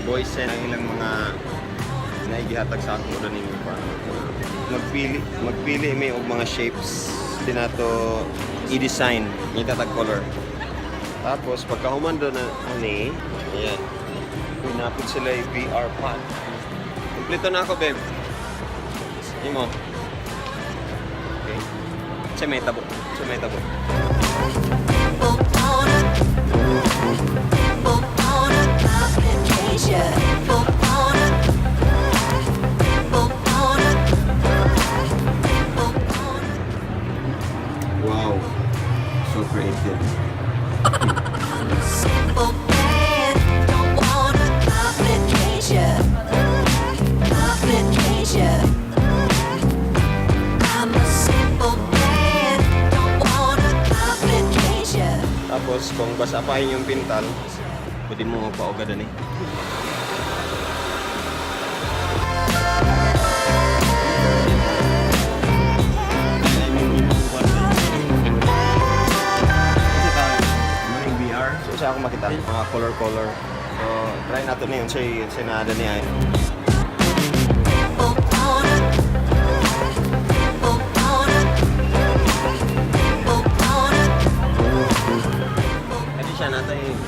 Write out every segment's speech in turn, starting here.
boys and ang ilang mga naigihatag sa ako rin yung magpili may og mga shapes tinato i-design itatag color. Tapos pagkahuman doon na ani, ayan, pinapit sila yung VR pad. Kompleto na ako, babe. Imo. Okay. Sa may tabo. Wow. So creative. Tapos kung basa pa yung pintal, pwede mo magpaugadan eh. So siya ako makita, mga color. So try natin na yun, siya naada niya.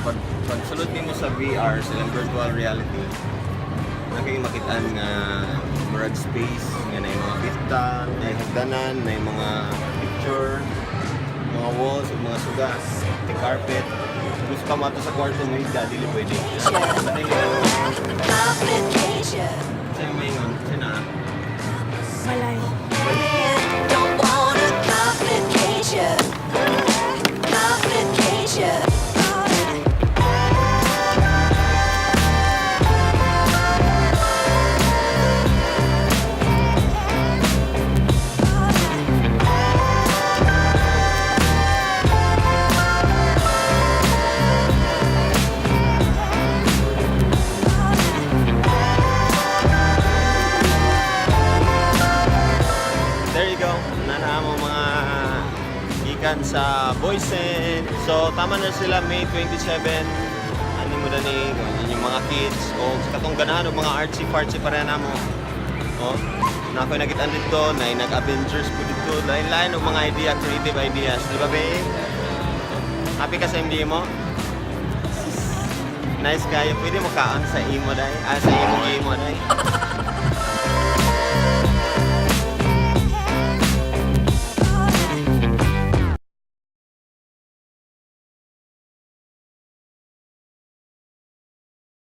Pag sulod mo sa VR, sa virtual reality, nakikita makitaan nga murag space, nga na yung mga pista, na yung hagdanan, na yung mga picture, mga walls, mga sugas, yung carpet. Gusto ka mato sa kwarto mo, hindi dili pwede. Sa'yo may ingon, sa'yo na? Malay. Sa Boysen. So tama na sila May 27. Ano mo na ni yung mga kids o katong ganahan o mga artsy-fartsy para na mo. Oh, na ako nagitan dito na nag-Avengers po dito. Lain-lain og mga idea, creative ideas, di ba babe? Happy ka sa MD mo? Nice guy. Pwede mo kaan sa imo dai. Sa imo dai.